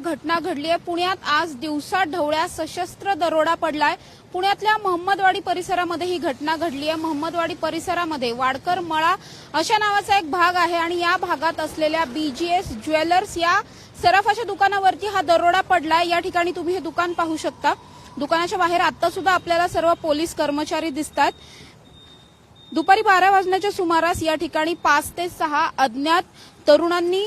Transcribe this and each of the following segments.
घटना घडली आहे। पुण्यात आज दिवसा ढवळ्या सशस्त्र दरोडा पडलाय। पुण्यातल्या मोहम्मदवाडी परिसरामध्ये ही घटना घडली आहे। मोहम्मदवाडी परिसरामध्ये वाडकर मळा अशा नावाचा एक भाग आहे आणि या भागात असलेल्या BGS ज्वेलर्स या सराफाच्या दुकानावरती हा दरोडा पडलाय। या ठिकाणी तुम्ही हे दुकान पाहू शकता। दुकानाच्या बाहेर आता सुद्धा आपल्याला सर्व पोलीस कर्मचारी दिसतात। दुपारी 12 वाजण्याच्या सुमारास या ठिकाणी 5 ते 6 अज्ञात तरुणांनी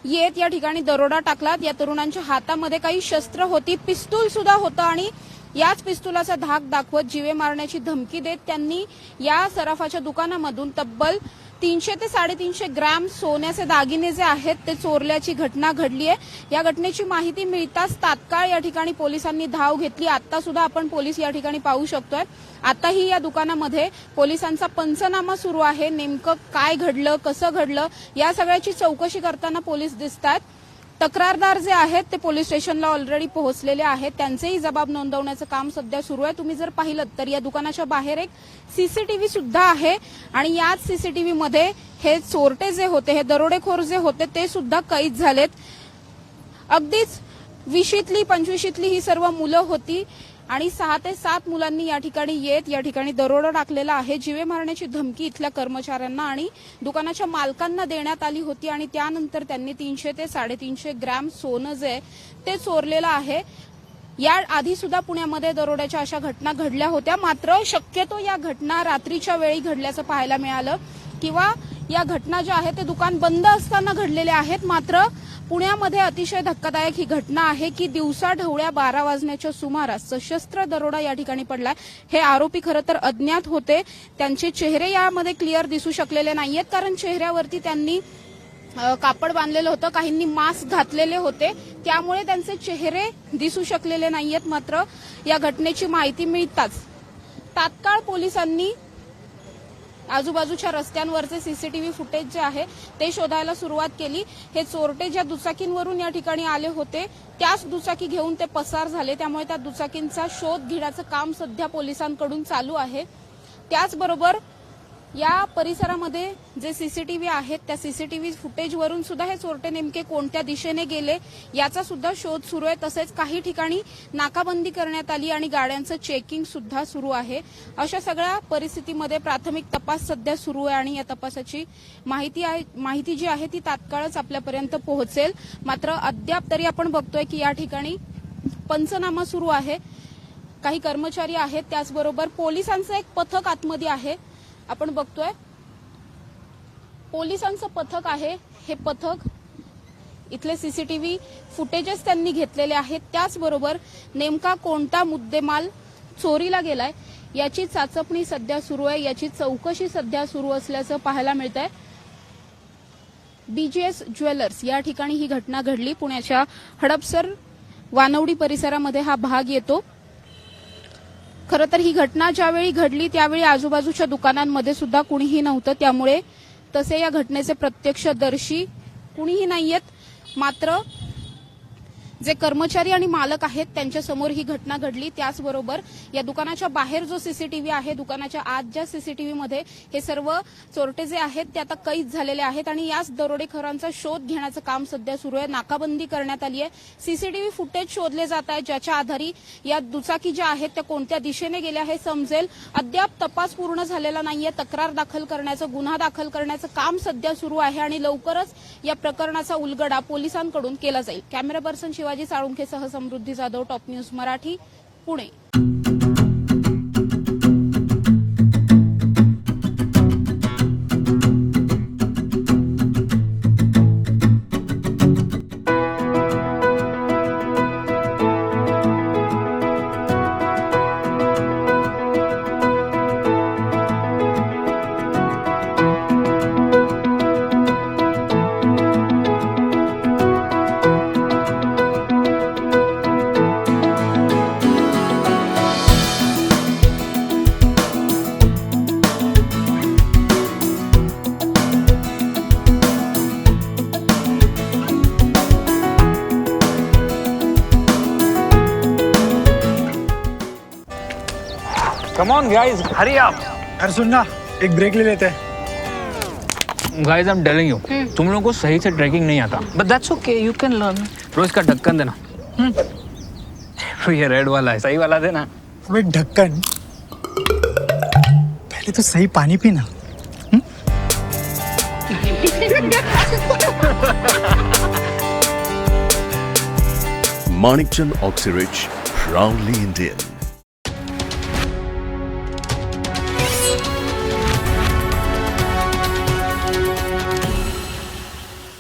येत या ठिकाणी दरोडा टाकला। या तरुणांच्या हातामध्ये काही शस्त्र होती, पिस्तूल सुद्धा होतं आणि याच पिस्तुलाचा धाक दाखवत जीवे मारण्याची धमकी देत त्यांनी या सराफाच्या दुकानामधून तब्बल 300 ते 350 ग्रॅम सोन्याचे दागिने जे आहेत ते चोरल्याची घटना घडली आहे। या घटनेची माहिती मिळताच तात्काळ या ठिकाणी पोलिसांनी धाव घेतली। आता सुद्धा आपण पोलीस या ठिकाणी पाहू शकतोय। आताही या दुकानामध्ये पोलिसांचा पंचनामा सुरू आहे। नेमकं काय घडलं, कसं घडलं या सगळ्याची चौकशी करताना पोलीस दिसतात। तक्रारदार जे आहेत ते पोलीस स्टेशनला ऑलरेडी पोहोचलेले आहेत। त्यांचेही जबाब नोंदवण्याचं काम सध्या सुरू आहे। तुम्ही जर पाहिलं तर या दुकानाच्या बाहेर एक CCTV सुद्धा आहे आणि याच CCTV मध्ये हे चोरटे जे होते, हे दरोडेखोर जे होते ते सुद्धा कैद झालेत। अगदीच 20ली 25ली ही सर्व मुलं होती आणि 6 ते 7 मुलांनी या ठिकाणी येत या ठिकाणी दरोडा टाकलेला आहे। जीवे मारण्याची धमकी इथल्या कर्मचाऱ्यांना आणि दुकानाच्या मालकांना देण्यात आली होती आणि त्यानंतर त्यांनी 300 ते 350 ग्रॅम सोनं जे ते चोरलेलं आहे। या आधी सुद्धा पुण्यामध्ये दरोड्याच्या अशा घटना घडल्या होत्या, मात्र शक्यतो या घटना रात्रीच्या वेळी घडल्याचं पाहायला मिळालं किंवा या घटना ज्या आहेत ते दुकान बंद असताना घडलेल्या आहेत। मात्र पुण्यामध्ये अतिशय धक्कादायक ही घटना आहे की दिवसा ढवळ्या 12 वाजण्याच्या सुमारास सशस्त्र दरोडा या ठिकाणी पडलाय। हे आरोपी खरं तर अज्ञात होते। त्यांचे चेहरे यामध्ये क्लिअर दिसू शकलेले नाहीयेत, कारण चेहऱ्यावरती त्यांनी कापड बांधलेलं होतं, काहींनी मास्क घातलेले होते, त्यामुळे त्यांचे चेहरे दिसू शकलेले नाहीयेत। मात्र या घटनेची माहिती मिळताच तात्काळ पोलिसांनी आजूबाजूच्या रस्त्यांवरचे CCTV फुटेज जे आहे ते शोधायला सुरुवात केली। हे चोरटे ज्या दुचाकींवरून या ठिकाणी आले होते त्याच दुचाकी घेऊन ते पसार झाले, त्यामुळे त्या दुचाकींचा शोध घेण्याचं काम सध्या पोलिसांकडून चालू आहे। त्याचबरोबर या परिसरामध्ये जे CCTV आहेत त्या CCTV फुटेजवरून सुद्धा हे चोरटे नेमके कोणत्या दिशेने गेले याचा सुद्धा शोध सुरू आहे। तसेच काही ठिकाणी नाकाबंदी करण्यात आली आणि गाड्यांचं चेकिंग सुद्धा सुरू आहे। अशा सगळ्या परिस्थितीमध्ये प्राथमिक तपास सध्या सुरू आहे आणि या तपासाची माहिती जी आहे ती तात्काळच आपल्यापर्यंत पोहोचेल। मात्र अद्याप तरी आपण बघतोय की या ठिकाणी पंचनामा सुरू आहे। काही कर्मचारी आहेत, त्याचबरोबर पोलिसांचं एक पथक आतमध्ये आहे। आपण बघतोय पोलिसांचं पथक आहे। हे पथक इथले CCTV फुटेजेस त्यांनी घेतलेले आहेत। त्याचबरोबर नेमका कोणता मुद्देमाल चोरीला गेलाय याची चाचपणी सध्या सुरू आहे, याची चौकशी सध्या सुरू असल्याचं पाहायला मिळतंय। BGS ज्वेलर्स या ठिकाणी ही घटना घडली। पुण्याच्या हडपसर वानवडी परिसरामध्ये हा भाग येतो। खरं तर ही घटना ज्यावेळी घडली त्यावेळी आजूबाजूच्या दुकानांमध्ये सुद्धा कुणीही नव्हतं, त्यामुळे तसे या घटनेचे प्रत्यक्षदर्शी कुणीही नाहीयेत। मात्र जे कर्मचारी आणि मालक आहेत त्यांच्यासमोर ही घटना घडली। त्याचबरोबर या दुकानाच्या बाहेर जो CCTV आहे, दुकानाच्या आत ज्या CCTV मध्ये हे सर्व चोरटे जे आहेत ते आता कैद झालेले आहेत आणि याच दरोडेखोरांचा शोध घेण्याचं काम सध्या सुरू आहे। नाकाबंदी करण्यात आली आहे। CCTV फुटेज शोधले जात आहे, ज्याच्या आधारे या दुचाकी ज्या आहेत त्या कोणत्या दिशेने गेल्या हे समजेल। अद्याप तपास पूर्ण झालेला नाहीये। तक्रार दाखल करण्याचं, गुन्हा दाखल करण्याचं काम सध्या सुरू आहे आणि लवकरच या प्रकरणाचा उलगडा पोलिसांकडून केला जाईल। कॅमेरा पर्सन शिवाजी साळुंखेसह Samruddhi Jadhav, top news Marathi, Pune. Come on guys, hurry up. यार सुन ना, एक ब्रेक ले लेते हैं। Guys, I'm telling you, तुम लोगों को सही से ट्रैकिंग नहीं आता। But that's okay, you can learn. रोज का ढक्कन देना। ये रेड वाला है, सही वाला देना. अबे ढक्कन, पहले तो सही पानी पीना. Manikchand Oxyrich, proudly Indian.